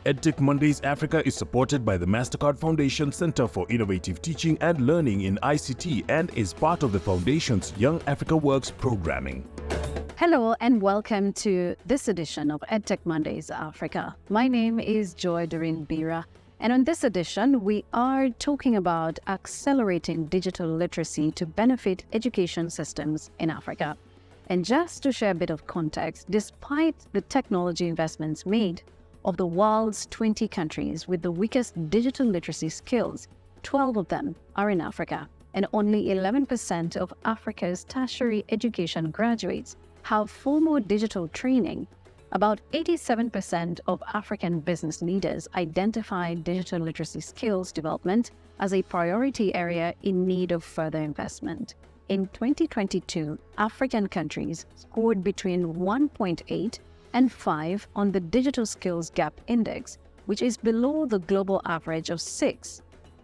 EdTech Mondays Africa is supported by the MasterCard Foundation Center for Innovative Teaching and Learning in ICT and is part of the Foundation's Young Africa Works programming. Hello and welcome to this edition of EdTech Mondays Africa. My name is Joy Doreen Bira, and on this edition we are talking about accelerating digital literacy to benefit education systems in Africa. And just to share a bit of context, despite the technology investments made of the world's 20 countries with the weakest digital literacy skills, 12 of them are in Africa, and only 11% of Africa's tertiary education graduates have formal digital training. About 87% of African business leaders identify digital literacy skills development as a priority area in need of further investment. In 2022, African countries scored between 1.8 and 5 on the Digital Skills Gap Index, which is below the global average of 6.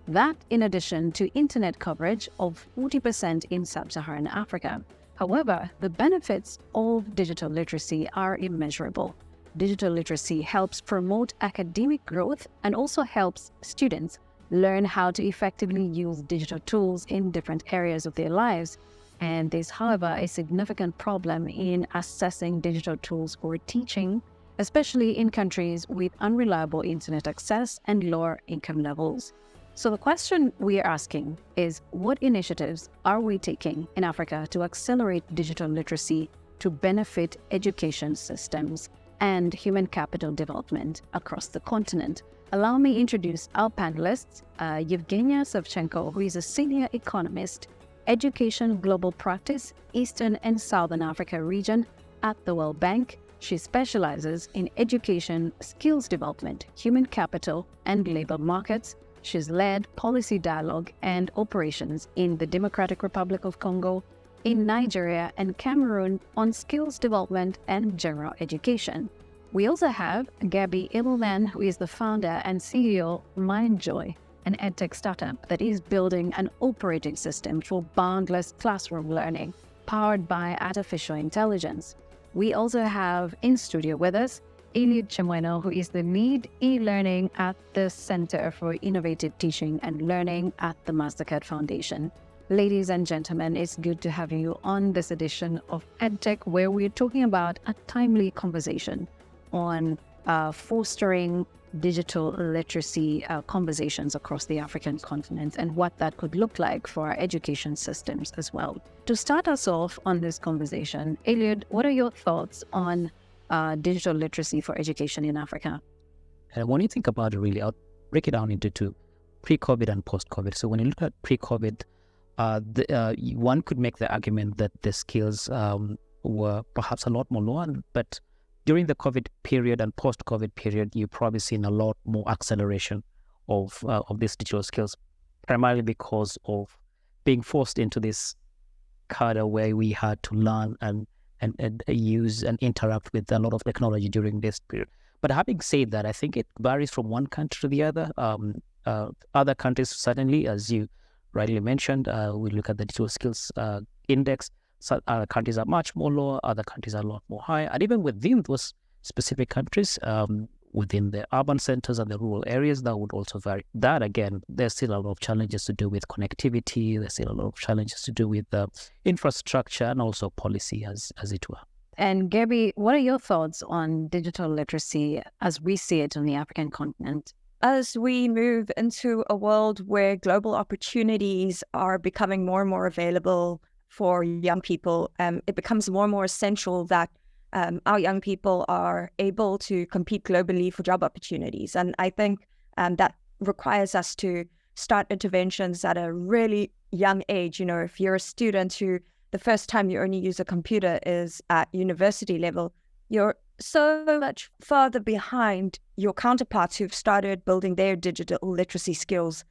That in addition to internet coverage of 40% in sub-Saharan Africa. However, the benefits of digital literacy are immeasurable. Digital literacy helps promote academic growth and also helps students learn how to effectively use digital tools in different areas of their lives. And there's, however, a significant problem in assessing digital tools for teaching, especially in countries with unreliable internet access and lower income levels. So the question we are asking is, what initiatives are we taking in Africa to accelerate digital literacy to benefit education systems and human capital development across the continent? Allow me to introduce our panelists, Yevgenia Savchenko, who is a senior economist, Education Global Practice, Eastern and Southern Africa region at the World Bank. She specializes in education, skills development, human capital, and labor markets. She's led policy dialogue and operations in the Democratic Republic of Congo, in Nigeria and Cameroon on skills development and general education. We also have Gabby Edelman, who is the founder and CEO of MindJoy, an edtech startup that is building an operating system for boundless classroom learning powered by artificial intelligence. We also have in studio with us Eliud Chemweno, who is the lead ELearning at the Center for Innovative Teaching and Learning at the MasterCard Foundation. Ladies and gentlemen, it's good to have you on this edition of EdTech, where we're talking about a timely conversation on fostering digital literacy conversations across the African continent and what that could look like for our education systems as well. To start us off on this conversation, Eliud, what are your thoughts on digital literacy for education in Africa? And when you think about it, really, I'll break it down into two, pre-COVID and post-COVID. So when you look at pre-COVID, one could make the argument that the skills were perhaps a lot more lower, but during the COVID period and post-COVID period, you've probably seen a lot more acceleration of these digital skills, primarily because of being forced into this cadre where we had to learn and use and interact with a lot of technology during this period. But having said that, I think it varies from one country to the other. Other countries, certainly, as you rightly mentioned, we look at the digital skills index. So other countries are much more lower, other countries are a lot more higher. And even within those specific countries, within the urban centers and the rural areas, that would also vary. That, again, there's still a lot of challenges to do with connectivity. There's still a lot of challenges to do with infrastructure and also policy, as it were. And Gabby, what are your thoughts on digital literacy as we see it on the African continent? As we move into a world where global opportunities are becoming more and more available for young people, it becomes more and more essential that our young people are able to compete globally for job opportunities. And I think that requires us to start interventions at a really young age. You know, if you're a student who the first time you only use a computer is at university level, you're so much further behind your counterparts who've started building their digital literacy skills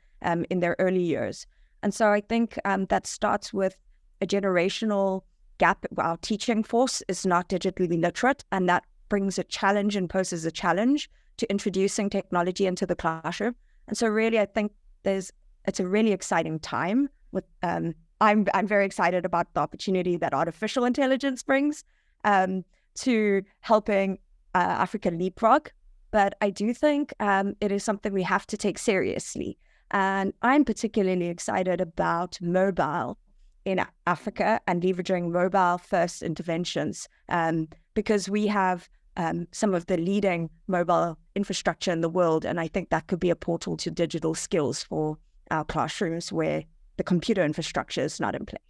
in their early years. And so I think that starts with a generational gap. Our teaching force is not digitally literate, and that brings a challenge and poses a challenge to introducing technology into the classroom. And so really, I think it's a really exciting time. With I'm very excited about the opportunity that artificial intelligence brings to helping Africa leapfrog but I do think it is something we have to take seriously. And I'm particularly excited about mobile in Africa and leveraging mobile-first interventions because we have some of the leading mobile infrastructure in the world, and I think that could be a portal to digital skills for our classrooms where the computer infrastructure is not in place.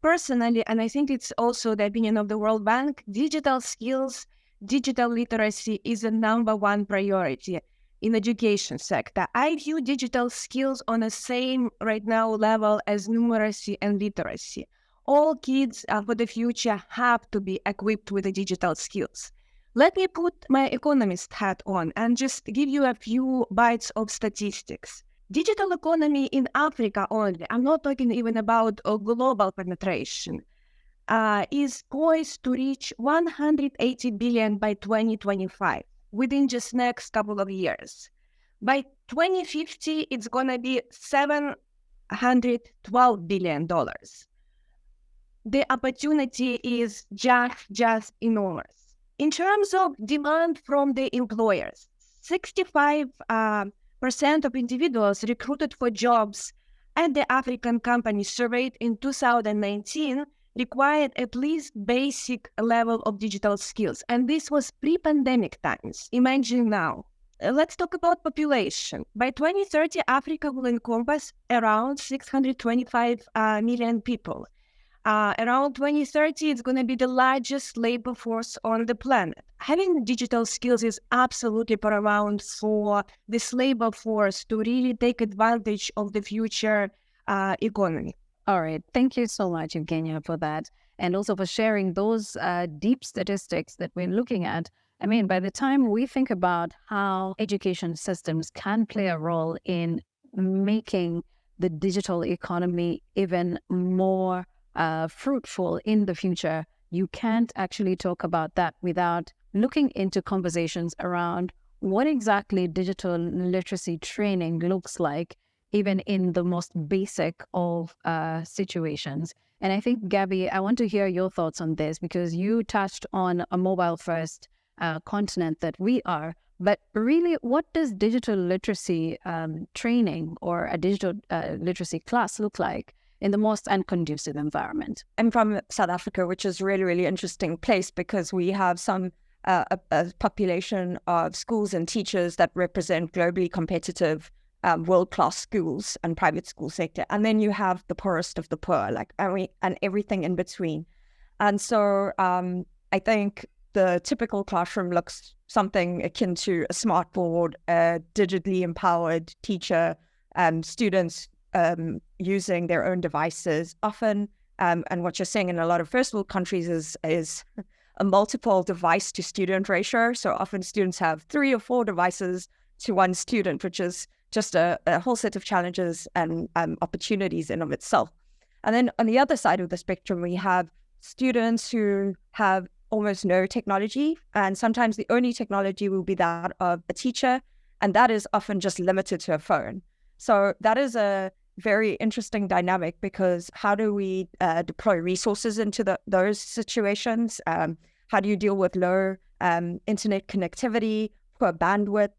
Personally, and I think it's also the opinion of the World Bank, digital skills, digital literacy is the #1 priority in education sector. I view digital skills on the same right now level as numeracy and literacy. All kids for the future have to be equipped with the digital skills. Let me put my economist hat on and just give you a few bites of statistics. Digital economy in Africa only, I'm not talking even about a global penetration, is poised to reach 180 billion by 2025, within just next couple of years. By 2050, it's going to be $712 billion. The opportunity is just enormous. In terms of demand from the employers, 65% of individuals recruited for jobs at the African companies surveyed in 2019 required at least basic level of digital skills. And this was pre-pandemic times. Imagine now. Let's talk about population. By 2030, Africa will encompass around 625 million people. Around 2030, it's going to be the largest labor force on the planet. Having digital skills is absolutely paramount for this labor force to really take advantage of the future economy. All right. Thank you so much, Evgenia, for that. And also for sharing those deep statistics that we're looking at. I mean, by the time we think about how education systems can play a role in making the digital economy even more fruitful in the future, you can't actually talk about that without looking into conversations around what exactly digital literacy training looks like, even in the most basic of situations. And I think, Gabby, I want to hear your thoughts on this because you touched on a mobile-first continent that we are. But really, what does digital literacy training or a digital literacy class look like in the most unconducive environment? I'm from South Africa, which is really, really interesting place because we have a population of schools and teachers that represent globally competitive world-class schools and private school sector. And then you have the poorest of the poor, and everything in between. And so I think the typical classroom looks something akin to a smart board, a digitally empowered teacher, students using their own devices often. And what you're seeing in a lot of first world countries is a multiple device to student ratio. So often students have 3 or 4 devices to one student, which is just a whole set of challenges and opportunities in of itself. And then on the other side of the spectrum, we have students who have almost no technology. And sometimes the only technology will be that of a teacher. And that is often just limited to a phone. So that is a very interesting dynamic because how do we deploy resources into those situations? How do you deal with low internet connectivity, poor bandwidth?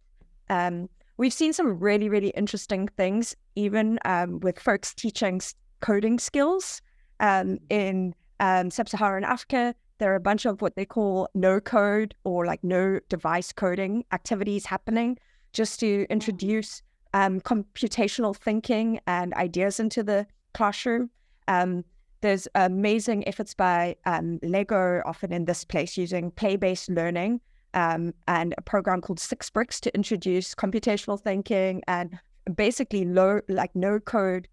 We've seen some really, really interesting things, even with folks teaching coding skills. In sub-Saharan Africa, there are a bunch of what they call no-code or no device coding activities happening just to introduce computational thinking and ideas into the classroom. There's amazing efforts by Lego, often in this place, using play-based learning and a program called 6 Bricks to introduce computational thinking and basically no-code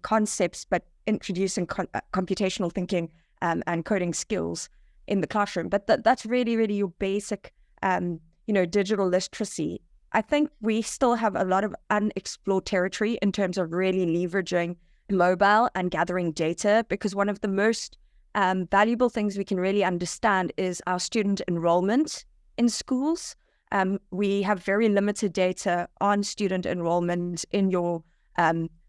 concepts, but introducing computational thinking and coding skills in the classroom. But that's really, really your basic, digital literacy. I think we still have a lot of unexplored territory in terms of really leveraging mobile and gathering data, because one of the most valuable things we can really understand is our student enrollment in schools. We have very limited data on student enrollment in your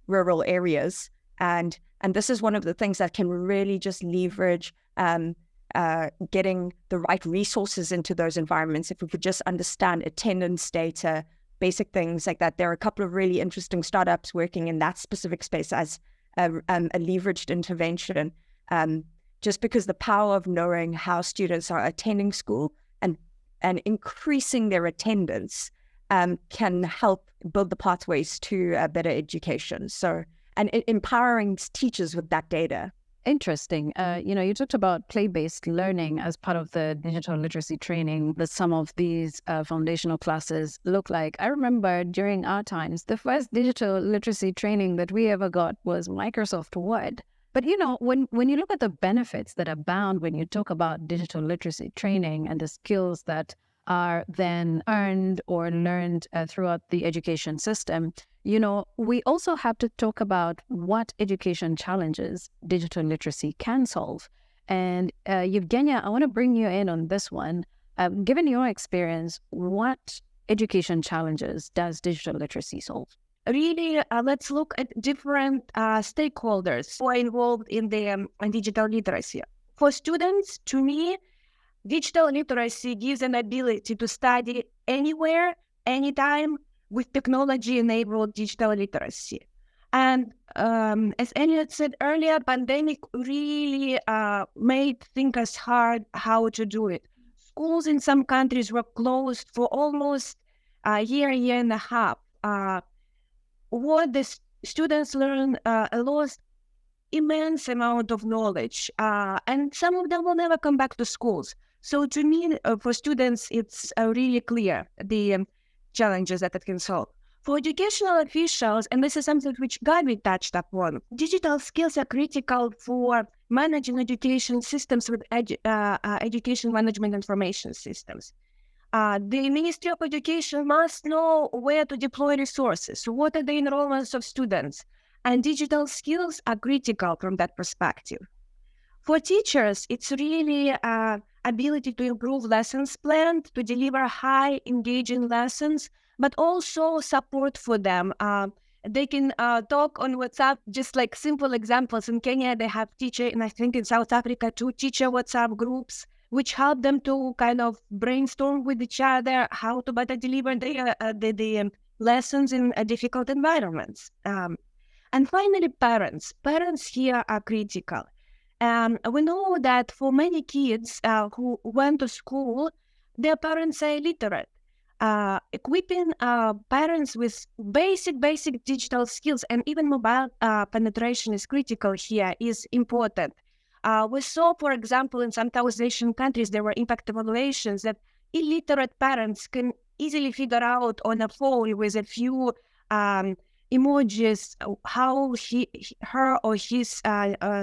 rural areas. And this is one of the things that can really just leverage getting the right resources into those environments, if we could just understand attendance data, basic things like that. There are a couple of really interesting startups working in that specific space as a leveraged intervention, just because the power of knowing how students are attending school and increasing their attendance can help build the pathways to a better education. So, and empowering teachers with that data. Interesting. You talked about play-based learning as part of the digital literacy training that some of these foundational classes look like. I remember during our times, the first digital literacy training that we ever got was Microsoft Word. But, when you look at the benefits that abound when you talk about digital literacy training and the skills that are then earned or learned throughout the education system, we also have to talk about what education challenges digital literacy can solve. And Evgenia, I want to bring you in on this one. Given your experience, what education challenges does digital literacy solve? Really, let's look at different stakeholders who are involved in the digital literacy. For students, to me, digital literacy gives an ability to study anywhere, anytime, with technology-enabled digital literacy. And as Elliot said earlier, pandemic really made thinkers hard how to do it. Schools in some countries were closed for almost a year and a half. What the students learned lost immense amount of knowledge, and some of them will never come back to schools. So to me, for students, it's really clear the challenges that it can solve. For educational officials, and this is something which Gabi touched upon, digital skills are critical for managing education systems with education management information systems. The Ministry of Education must know where to deploy resources, what are the enrollments of students, and digital skills are critical from that perspective. For teachers, it's really ability to improve lessons planned, to deliver high engaging lessons, but also support for them. They can talk on WhatsApp, just like simple examples. In Kenya, they have teacher, and I think in South Africa too, teacher WhatsApp groups, which help them to kind of brainstorm with each other how to better deliver the lessons in difficult environments. And finally, parents. Parents here are critical. We know that for many kids who went to school, their parents are illiterate. Equipping parents with basic digital skills and even mobile penetration is critical here, is important. We saw, for example, in some South Asian countries, there were impact evaluations that illiterate parents can easily figure out on a phone with a few emojis how her or his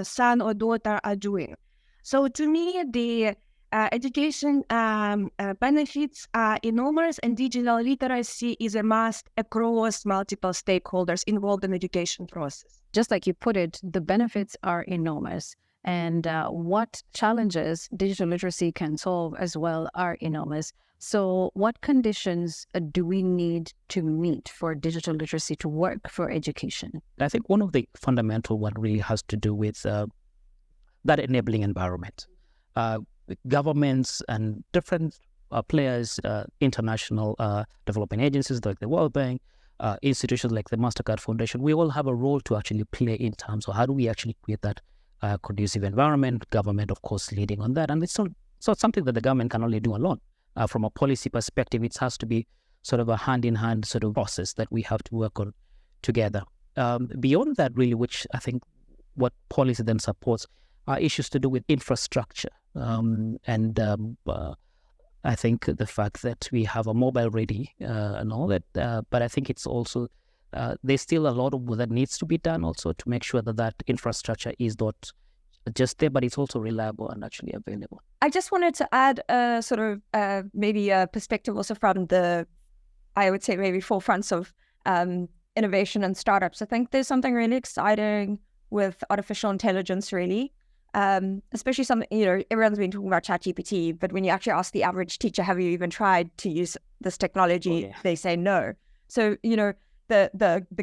son or daughter are doing. So to me, the education benefits are enormous, and digital literacy is a must across multiple stakeholders involved in the education process. Just like you put it, the benefits are enormous. And what challenges digital literacy can solve as well are enormous. So what conditions do we need to meet for digital literacy to work for education? I think one of the fundamental one really has to do with that enabling environment. Governments and different players, international development agencies like the World Bank, institutions like the MasterCard Foundation, we all have a role to actually play in terms of how do we actually create that conducive environment. Government, of course, leading on that. And it's not something that the government can only do alone. From a policy perspective, it has to be sort of a hand-in-hand sort of process that we have to work on together. Beyond that, really, which I think what policy then supports are issues to do with infrastructure. I think the fact that we have a mobile ready and all that, but I think it's also, there's still a lot of work that needs to be done also to make sure that that infrastructure is not just there, but it's also reliable and actually available. I just wanted to add a sort of maybe a perspective also from the, I would say maybe forefronts of innovation and startups. I think there's something really exciting with artificial intelligence, really. Especially something, everyone's been talking about ChatGPT, but when you actually ask the average teacher, have you even tried to use this technology? They say no. So, the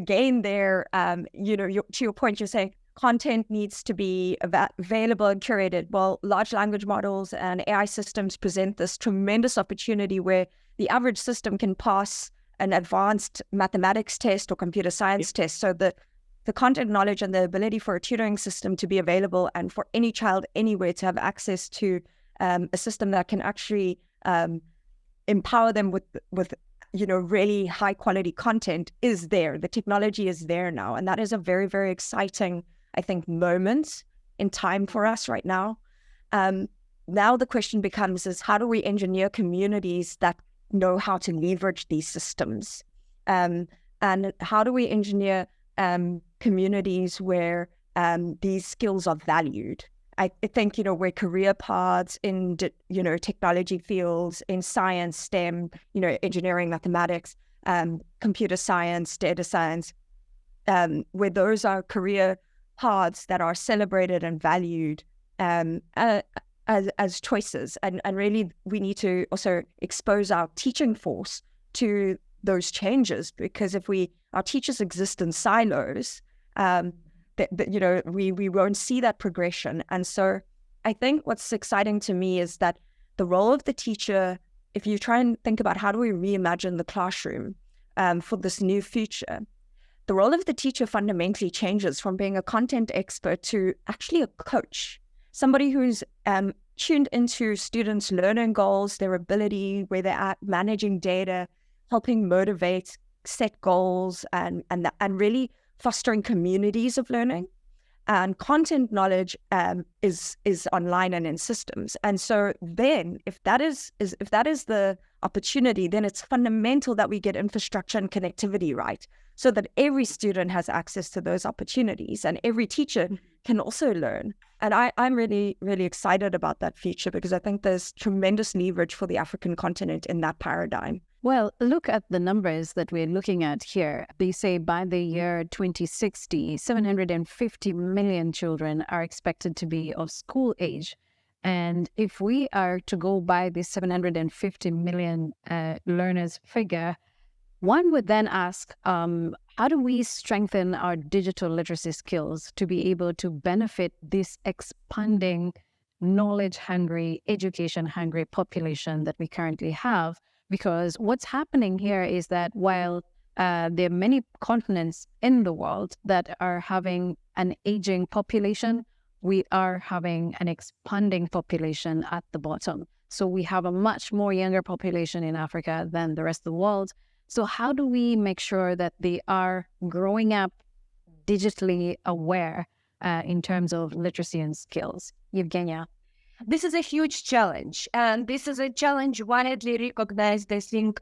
gain there, to your point, you're saying, content needs to be available and curated. Well, large language models and AI systems present this tremendous opportunity where the average system can pass an advanced mathematics test or computer science test. So the content knowledge and the ability for a tutoring system to be available and for any child anywhere to have access to a system that can actually empower them with really high quality content is there. The technology is there now. And that is a very, very exciting, I think, moment in time for us right now. Now the question becomes is how do we engineer communities that know how to leverage these systems? And how do we engineer communities where these skills are valued? I think, where career paths in, technology fields, in science, STEM, engineering, mathematics, computer science, data science, where those are career paths that are celebrated and valued as choices. And really, we need to also expose our teaching force to those changes, because if our teachers exist in silos, we won't see that progression. And so I think what's exciting to me is that the role of the teacher, if you try and think about how do we reimagine the classroom for this new future, the role of the teacher fundamentally changes from being a content expert to actually a coach, somebody who's tuned into students' learning goals, their ability, where they're at, managing data, helping motivate, set goals, and really fostering communities of learning. And content knowledge is online and in systems. And so then if that is the opportunity, then it's fundamental that we get infrastructure and connectivity right, so that every student has access to those opportunities and every teacher can also learn. And I'm really, really excited about that future, because I think there's tremendous leverage for the African continent in that paradigm. Well, look at the numbers that we're looking at here. They say by the year 2060, 750 million children are expected to be of school age. And if we are to go by this 750 million learners figure, one would then ask, how do we strengthen our digital literacy skills to be able to benefit this expanding knowledge-hungry, education-hungry population that we currently have? Because what's happening here is that while there are many continents in the world that are having an aging population, we are having an expanding population at the bottom. So we have a much more younger population in Africa than the rest of the world. So how do we make sure that they are growing up digitally aware in terms of literacy and skills? Evgenia. This is a huge challenge, and this is a challenge widely recognized, I think,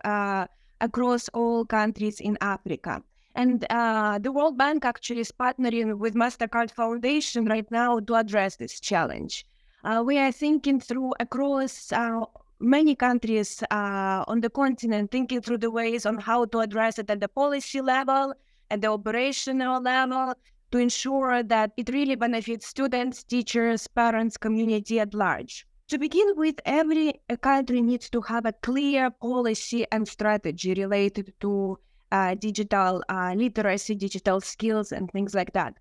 across all countries in Africa. And the World Bank actually is partnering with MasterCard Foundation right now to address this challenge. We are thinking through across many countries on the continent, thinking through the ways on how to address it at the policy level, at the operational level, to ensure that it really benefits students, teachers, parents, community at large. To begin with, every country needs to have a clear policy and strategy related to digital literacy, digital skills, and things like that.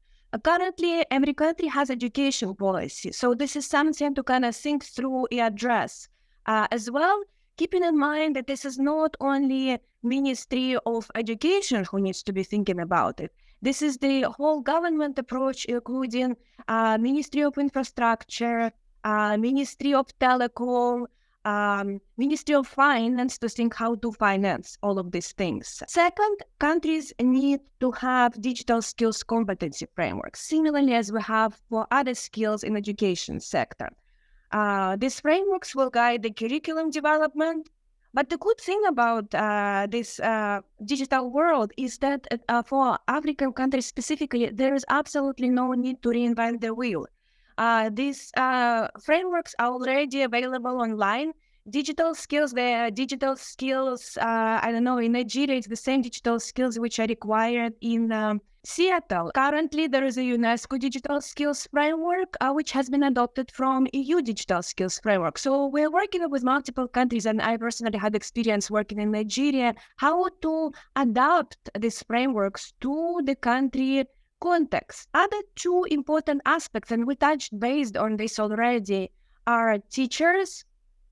Currently, every country has education policy. So this is something to kind of think through and address. As well, keeping in mind that this is not only Ministry of Education who needs to be thinking about it. This is the whole government approach, including Ministry of Infrastructure, Ministry of Telecom, Ministry of Finance, to think how to finance all of these these. Second, countries need to have digital skills competency frameworks, similarly as we have for other skills in education sector. These frameworks will guide the curriculum development. But the good thing about this digital world is that for African countries specifically, there is absolutely no need to reinvent the wheel. These frameworks are already available online. Digital skills, in Nigeria, it's the same digital skills which are required in Seattle. Currently, there is a UNESCO digital skills framework, which has been adopted from EU digital skills framework. So we're working with multiple countries, and I personally had experience working in Nigeria, how to adapt these frameworks to the country context. Other two important aspects, and we touched based on this already, are teachers,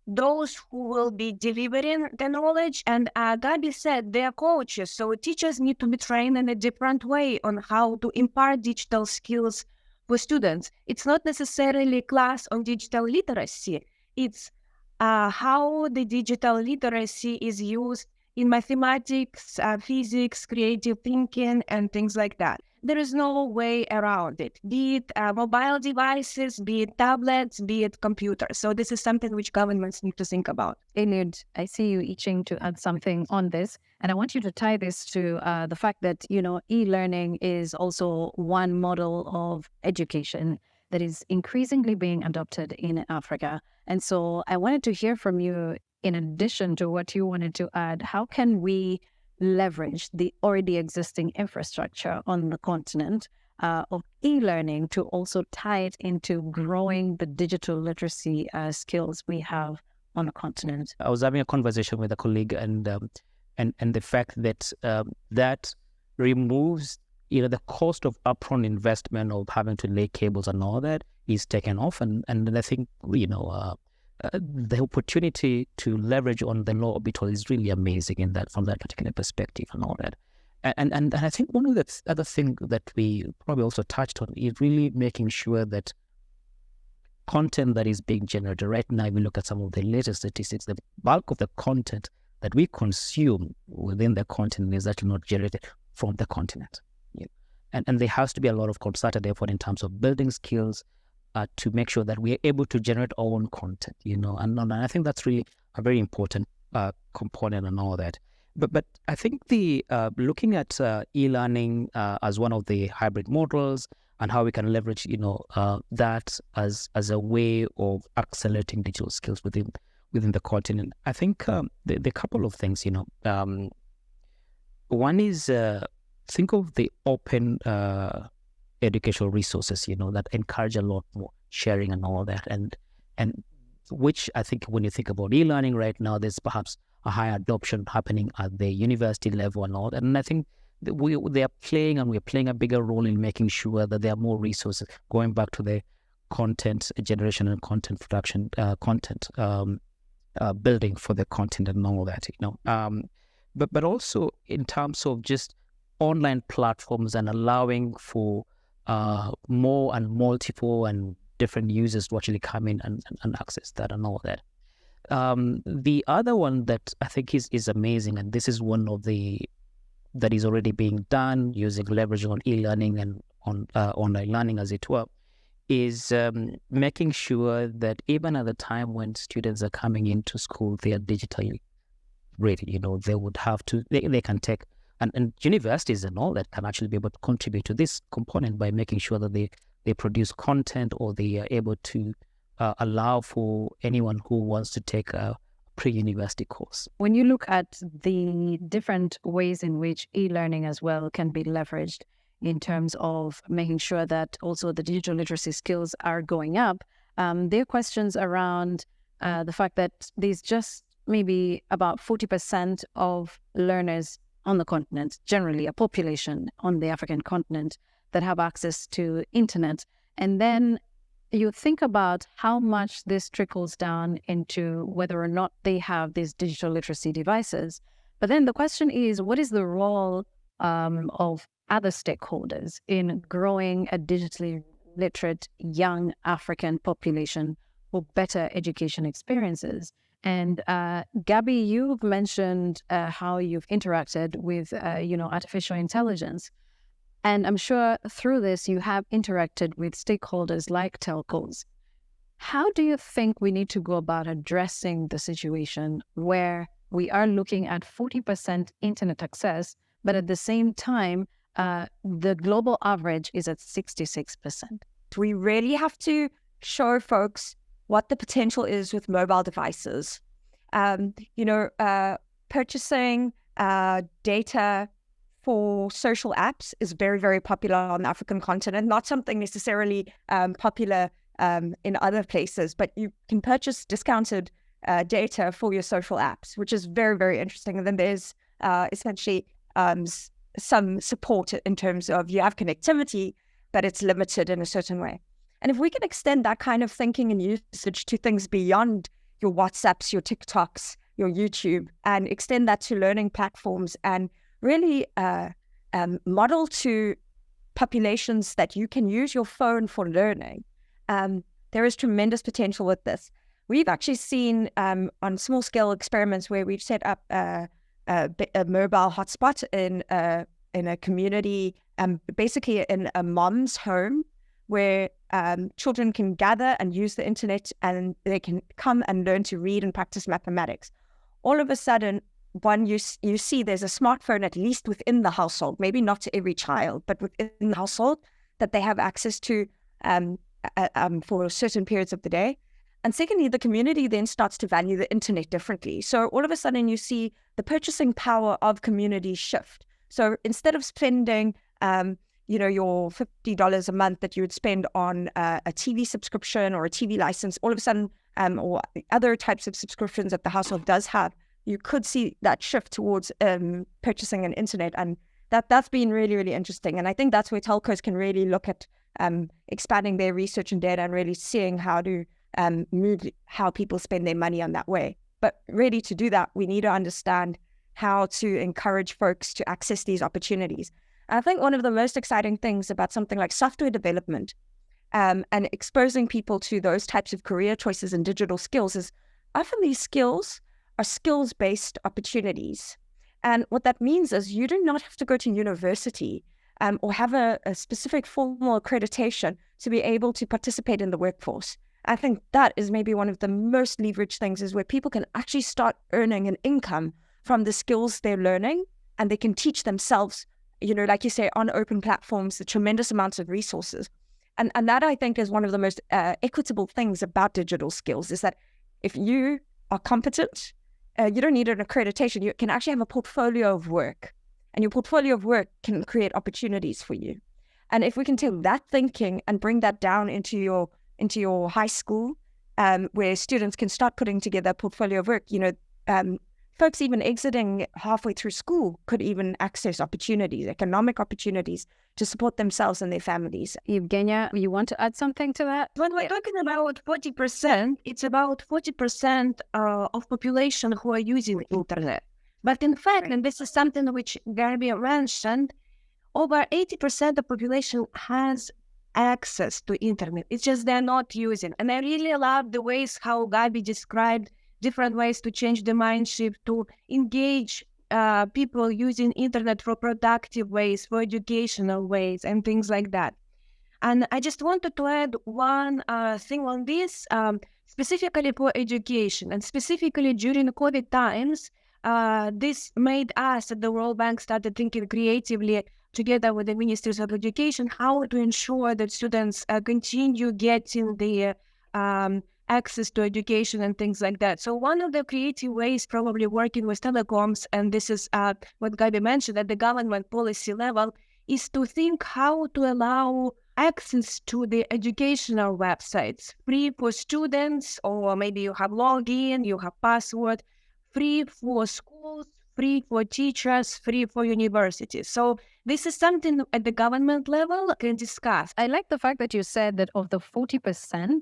those who will be delivering the knowledge, and Gabi said they are coaches. So teachers need to be trained in a different way on how to impart digital skills for students. It's not necessarily a class on digital literacy. It's how the digital literacy is used in mathematics, physics, creative thinking, and things like that. There is no way around it, be it mobile devices, be it tablets, be it computers. So this is something which governments need to think about. Eliud, I see you itching to add something on this, and I want you to tie this to the fact that, e-learning is also one model of education that is increasingly being adopted in Africa. And so I wanted to hear from you, in addition to what you wanted to add, how can we leverage the already existing infrastructure on the continent of e-learning to also tie it into growing the digital literacy skills we have on the continent? I was having a conversation with a colleague, and the fact that that removes the cost of upfront investment of having to lay cables and all that is taken off, and I think the opportunity to leverage on the law orbital is really amazing in that, from that particular perspective and all that. And I think one of the other things that we probably also touched on is really making sure that content that is being generated right now, if we look at some of the latest statistics, the bulk of the content that we consume within the continent is actually not generated from the continent. And there has to be a lot of concerted effort in terms of building skills to make sure that we are able to generate our own content, and I think that's really a very important component and all that. But I think the looking at e-learning as one of the hybrid models and how we can leverage, that as a way of accelerating digital skills within the continent. I think the couple of things, one is think of the open educational resources, that encourage a lot more sharing and all that, and which I think when you think about e-learning right now, there's perhaps a high adoption happening at the university level and all that, and I think that they are playing, and we're playing a bigger role in making sure that there are more resources going back to the content generation and content production, content building for the content and all that, but also in terms of just online platforms and allowing for more and multiple and different users to actually come in and access that and all that. The other one that I think is amazing, and this is one of that is already being done using leveraging on e-learning and on online learning, as it were, is making sure that even at the time when students are coming into school, they are digitally ready. They would have to, they can take, and universities and all that can actually be able to contribute to this component by making sure that they produce content, or they are able to allow for anyone who wants to take a pre-university course. When you look at the different ways in which e-learning as well can be leveraged in terms of making sure that also the digital literacy skills are going up, there are questions around the fact that there's just maybe about 40% of learners on the continent, generally a population on the African continent, that have access to internet. And then you think about how much this trickles down into whether or not they have these digital literacy devices. But then the question is, what is the role of other stakeholders in growing a digitally literate young African population for better education experiences? And Gabi, you've mentioned how you've interacted with, artificial intelligence. And I'm sure through this, you have interacted with stakeholders like telcos. How do you think we need to go about addressing the situation where we are looking at 40% internet access, but at the same time, the global average is at 66%? We really have to show folks what the potential is with mobile devices. Purchasing data for social apps is very, very popular on the African continent, not something necessarily popular in other places, but you can purchase discounted data for your social apps, which is very, very interesting. And then there's essentially some support in terms of you have connectivity, but it's limited in a certain way. And if we can extend that kind of thinking and usage to things beyond your WhatsApps, your TikToks, your YouTube, and extend that to learning platforms and really model to populations that you can use your phone for learning, there is tremendous potential with this. We've actually seen on small scale experiments where we've set up a mobile hotspot in a community, basically in a mom's home, where children can gather and use the internet, and they can come and learn to read and practice mathematics. All of a sudden, you see there's a smartphone at least within the household, maybe not to every child, but within the household that they have access to for certain periods of the day. And secondly, the community then starts to value the internet differently. So all of a sudden you see the purchasing power of communities shift. So instead of spending your $50 a month that you would spend on a TV subscription or a TV license, all of a sudden, or other types of subscriptions that the household does have, you could see that shift towards purchasing an internet. And that's been really, really interesting. And I think that's where telcos can really look at expanding their research and data and really seeing how to move how people spend their money on that way. But really, to do that, we need to understand how to encourage folks to access these opportunities. I think one of the most exciting things about something like software development and exposing people to those types of career choices and digital skills is often these skills are skills-based opportunities. And what that means is you do not have to go to university or have a specific formal accreditation to be able to participate in the workforce. I think that is maybe one of the most leveraged things, is where people can actually start earning an income from the skills they're learning, and they can teach themselves, like you say, on open platforms, the tremendous amounts of resources. And that, I think, is one of the most equitable things about digital skills, is that if you are competent, you don't need an accreditation. You can actually have a portfolio of work, and your portfolio of work can create opportunities for you. And if we can take that thinking and bring that down into your high school, where students can start putting together a portfolio of work, folks even exiting halfway through school could even access opportunities, economic opportunities, to support themselves and their families. Evgenia, you want to add something to that? When we're talking about 40%, it's about 40% of population who are using internet. But in fact, and this is something which Gabi mentioned, over 80% of population has access to internet. It's just they're not using. And I really love the ways how Gabi described different ways to change the mind shift, to engage people using internet for productive ways, for educational ways, and things like that. And I just wanted to add one thing on this, specifically for education, and specifically during COVID times. This made us at the World Bank started thinking creatively together with the ministries of education how to ensure that students continue getting the access to education and things like that. So one of the creative ways, probably working with telecoms, and this is what Gabi mentioned at the government policy level, is to think how to allow access to the educational websites, free for students, or maybe you have login, you have password, free for schools, free for teachers, free for universities. So this is something at the government level can discuss. I like the fact that you said that of the 40%,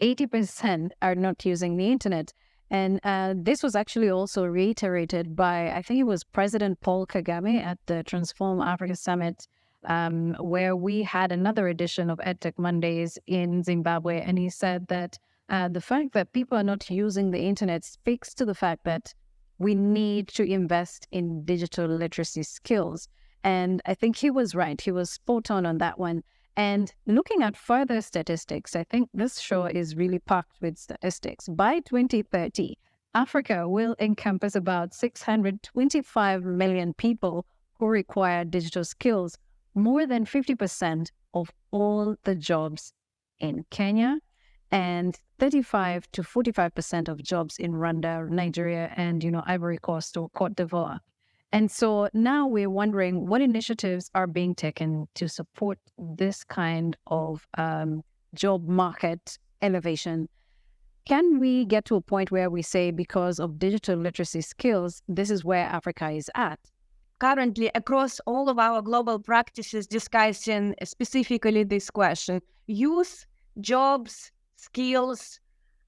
80% are not using the internet. And this was actually also reiterated by, I think it was President Paul Kagame at the Transform Africa Summit, where we had another edition of EdTech Mondays in Zimbabwe. And he said that the fact that people are not using the internet speaks to the fact that we need to invest in digital literacy skills. And I think he was right. He was spot on that one. And looking at further statistics, I think this show is really packed with statistics. By 2030, Africa will encompass about 625 million people who require digital skills, more than 50% of all the jobs in Kenya, and 35 to 45% of jobs in Rwanda, Nigeria, and Ivory Coast or Cote d'Ivoire. And so now we're wondering what initiatives are being taken to support this kind of job market elevation. Can we get to a point where we say, because of digital literacy skills, this is where Africa is at? currently across all of our global practices discussing specifically this question: youth, jobs, skills,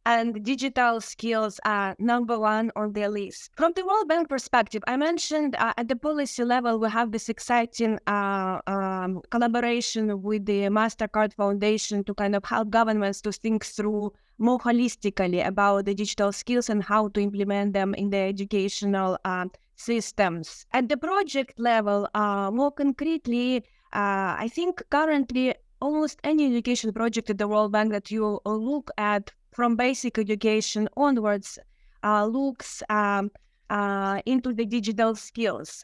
and digital skills are number one on their list. From the World Bank perspective, I mentioned at the policy level, we have this exciting collaboration with the MasterCard Foundation to kind of help governments to think through more holistically about the digital skills and how to implement them in their educational systems. At the project level, more concretely, I think currently almost any education project at the World Bank that you look at from basic education onwards looks into the digital skills.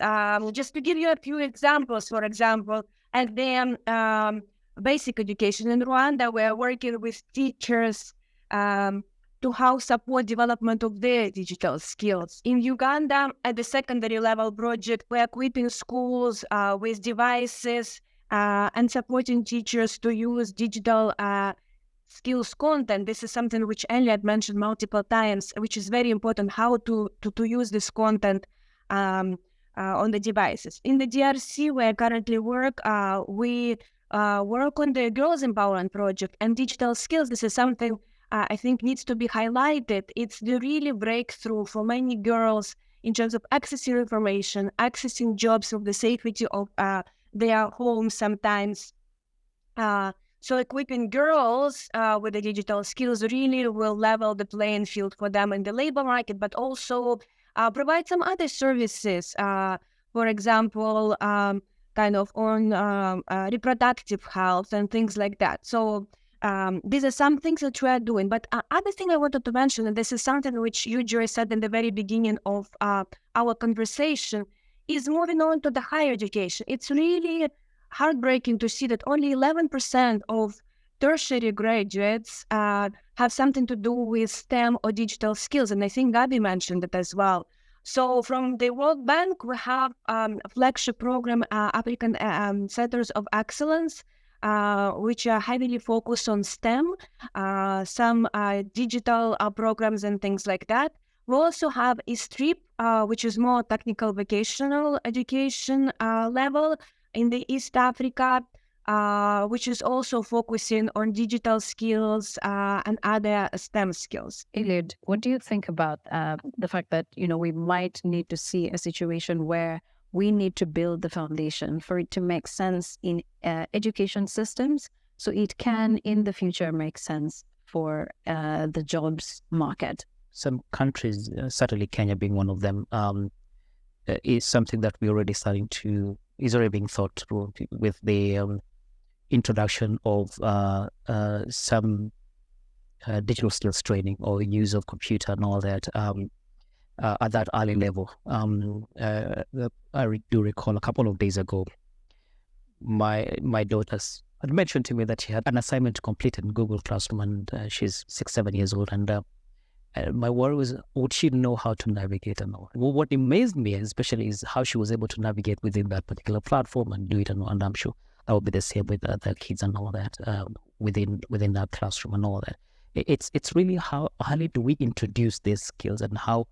Just to give you a few examples, for example, at the basic education in Rwanda, we're working with teachers to how support development of their digital skills. In Uganda, at the secondary level project, we're equipping schools with devices and supporting teachers to use digital skills content. This is something which Elliot mentioned multiple times, which is very important, how to use this content on the devices. In the DRC, where I currently work, we work on the Girls Empowerment Project and digital skills. This is something I think needs to be highlighted. It's the really breakthrough for many girls in terms of accessing information, accessing jobs from the safety of their homes sometimes. So equipping girls with the digital skills really will level the playing field for them in the labor market, but also provide some other services, for example, kind of on reproductive health and things like that. So these are some things that we are doing. But other thing I wanted to mention, and this is something which you, Joy, said in the very beginning of our conversation, is moving on to the higher education. It's really heartbreaking to see that only 11% of tertiary graduates have something to do with STEM or digital skills. And I think Gabi mentioned it as well. So from the World Bank, we have a flagship program, African Centers of Excellence, which are heavily focused on STEM, some digital programs and things like that. We also have ESTRIP, which is more technical vocational education level in the East Africa, which is also focusing on digital skills and other STEM skills. Eliud, what do you think about the fact that, we might need to see a situation where we need to build the foundation for it to make sense in education systems, so it can in the future make sense for the jobs market? Some countries, certainly Kenya being one of them, is something that we're already starting to, is already being thought through with the introduction of some digital skills training or use of computer and all that at that early level. I do recall a couple of days ago, my daughter's had mentioned to me that she had an assignment to complete in Google Classroom, and she's 6-7 years old, and my worry was, would she know how to navigate and all? Well, what amazed me especially is how she was able to navigate within that particular platform and do it, and I'm sure that would be the same with other kids and all that within that classroom and all that. It's really how do we introduce these skills, and how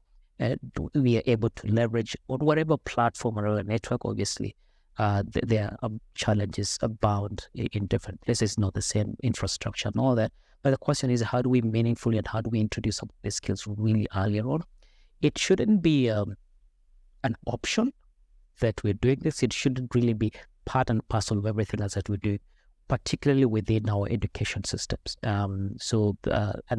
we are able to leverage on whatever platform or a network. Obviously, there are challenges abound in different places, not the same infrastructure and all that. But the question is, how do we meaningfully and how do we introduce some of these skills really earlier on? It shouldn't be an option that we're doing this. It shouldn't really be part and parcel of everything else that we do, particularly within our education systems. And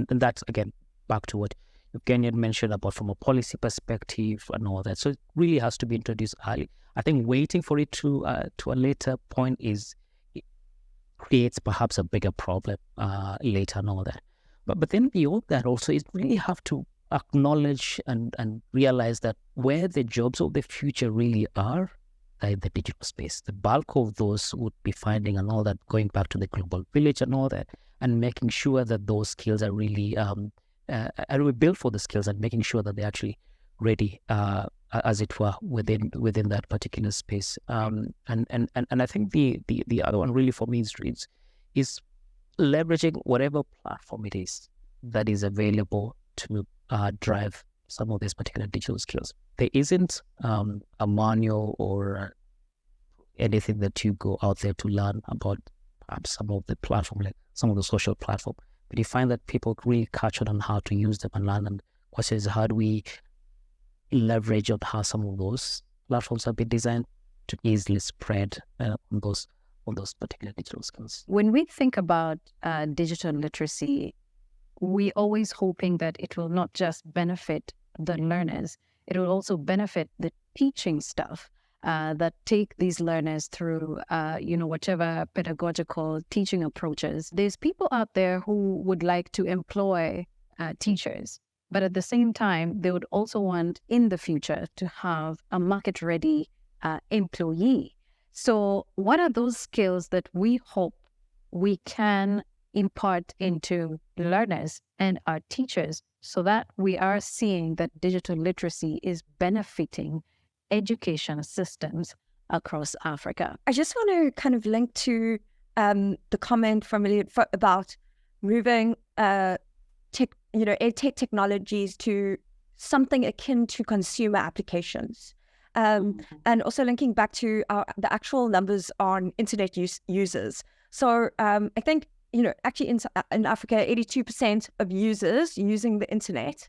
that's, again, back to what Evgenia mentioned about from a policy perspective and all that. So it really has to be introduced early. I think waiting for it to a later point creates perhaps a bigger problem later and all that. But then beyond that also, is really have to acknowledge and realize that where the jobs of the future really are in the digital space. The bulk of those would be finding and all that, going back to the global village and all that, and making sure that those skills are really, and we build for the skills and making sure that they're actually ready, as it were, within that particular space. And I think the other one really for me is leveraging whatever platform it is that is available to drive some of these particular digital skills. There isn't a manual or anything that you go out there to learn about perhaps some of the platform, like some of the social platform. But you find that people really catch on how to use them and learn. And the question is, how do we leverage on how some of those platforms have been designed to easily spread on those particular digital skills? When we think about digital literacy, we always hoping that it will not just benefit the learners, it will also benefit the teaching staff that take these learners through, whatever pedagogical teaching approaches. There's people out there who would like to employ teachers, but at the same time, they would also want in the future to have a market-ready employee. So what are those skills that we hope we can impart into learners and our teachers so that we are seeing that digital literacy is benefiting education systems across Africa? I just want to kind of link to the comment from Elliot about moving EdTech technologies to something akin to consumer applications. And also linking back to the actual numbers on internet users. So I think, actually in Africa, 82% of users using the internet,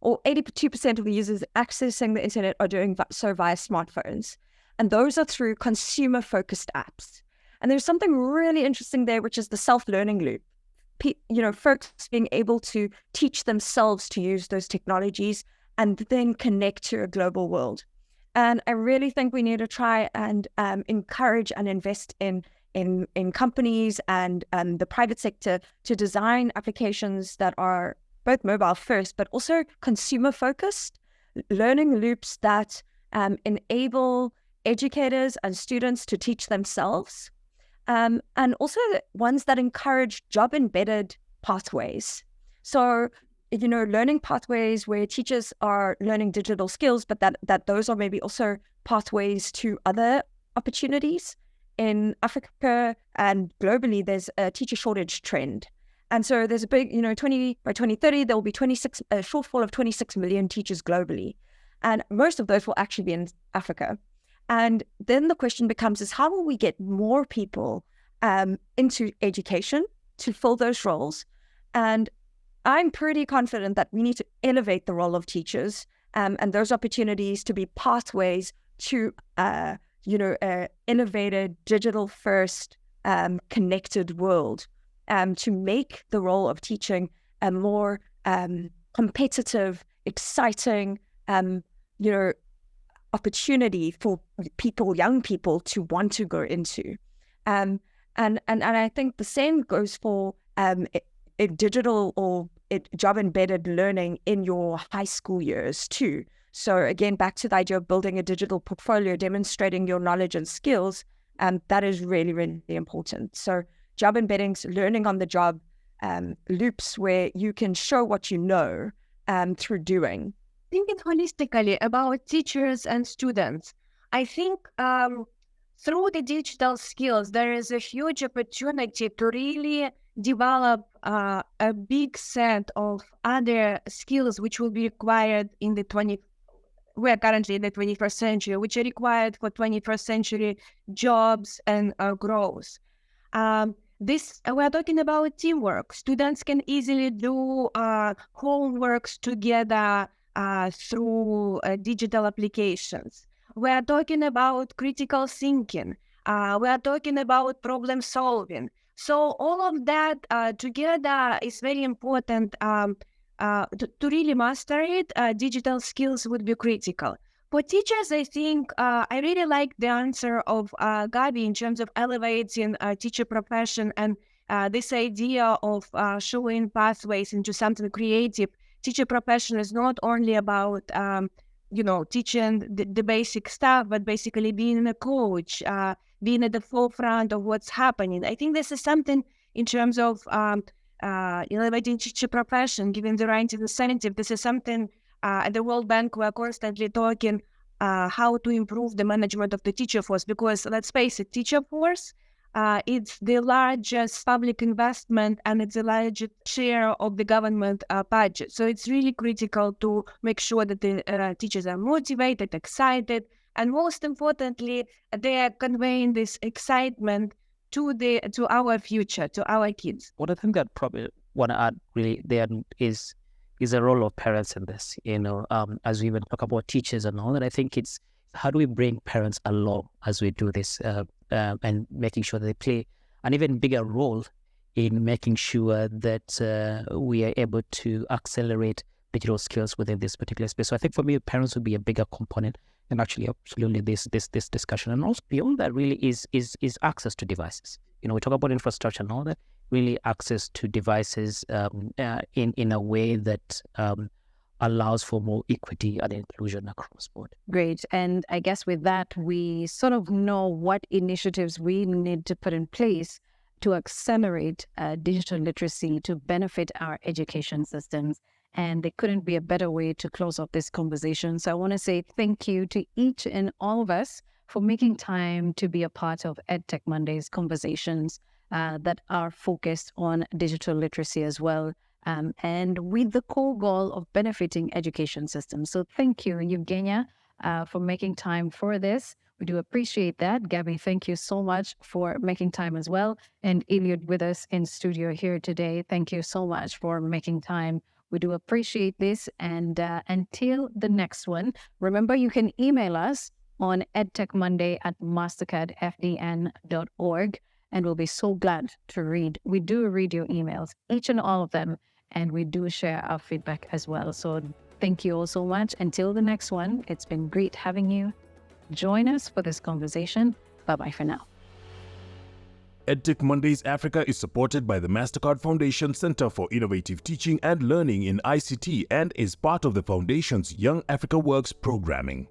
or 82% of the users accessing the internet are doing so via smartphones. And those are through consumer-focused apps. And there's something really interesting there, which is the self-learning loop. Folks being able to teach themselves to use those technologies and then connect to a global world. And I really think we need to try and encourage and invest in companies and the private sector to design applications that are both mobile first, but also consumer focused, learning loops that enable educators and students to teach themselves, and also ones that encourage job embedded pathways. So, learning pathways where teachers are learning digital skills, but that those are maybe also pathways to other opportunities. In Africa and globally, there's a teacher shortage trend. And so there's a big, by 2030, there will be a shortfall of 26 million teachers globally. And most of those will actually be in Africa. And then the question becomes is how will we get more people into education to fill those roles? And I'm pretty confident that we need to elevate the role of teachers and those opportunities to be pathways to, innovative, digital-first, connected world, to make the role of teaching a more competitive, exciting, opportunity for young people to want to go into. And I think the same goes for digital or job-embedded learning in your high school years too. So again, back to the idea of building a digital portfolio, demonstrating your knowledge and skills, that is really, really important. So job embeddings, learning on the job, loops where you can show what you know through doing. Thinking holistically about teachers and students, I think through the digital skills, there is a huge opportunity to really develop a big set of other skills which will be required in we're currently in the 21st century, which are required for 21st century jobs and growth. We're talking about teamwork. Students can easily do homeworks together through digital applications. We're talking about critical thinking. We're talking about problem solving. So all of that together is very important. To really master it, digital skills would be critical. For teachers, I think I really like the answer of Gabi in terms of elevating teacher profession and this idea of showing pathways into something creative. Teacher profession is not only about teaching the basic stuff, but basically being a coach, being at the forefront of what's happening. I think this is something in terms of elevating teacher profession, giving the right incentive. This is something at the World Bank we're constantly talking how to improve the management of the teacher force, because let's face it, teacher force it's the largest public investment and it's the largest share of the government budget. So it's really critical to make sure that the teachers are motivated, excited, and most importantly, they are conveying this excitement to our future, to our kids. What I think that probably want to add really there is the role of parents in this. As we even talk about teachers and all that, I think it's how do we bring parents along as we do this and making sure that they play an even bigger role in making sure that we are able to accelerate digital skills within this particular space. So I think for me, parents would be a bigger component, and actually absolutely this discussion. And also beyond that really is access to devices. We talk about infrastructure and all that, really access to devices in a way that allows for more equity and inclusion across board. Great. And I guess with that, we sort of know what initiatives we need to put in place to accelerate digital literacy to benefit our education systems. And there couldn't be a better way to close off this conversation. So I want to say thank you to each and all of us for making time to be a part of EdTech Mondays conversations that are focused on digital literacy as well. And with the core goal of benefiting education systems. So thank you, Eugenia, for making time for this. We do appreciate that. Gabby, thank you so much for making time as well. And Eliud with us in studio here today. Thank you so much for making time. We do appreciate this. And until the next one, remember you can email us on edtechmonday@mastercardfdn.org. And we'll be so glad to read. We do read your emails, each and all of them. And we do share our feedback as well. So thank you all so much. Until the next one, it's been great having you. Join us for this conversation. Bye-bye for now. EdTech Mondays Africa is supported by the MasterCard Foundation Center for Innovative Teaching and Learning in ICT and is part of the Foundation's Young Africa Works programming.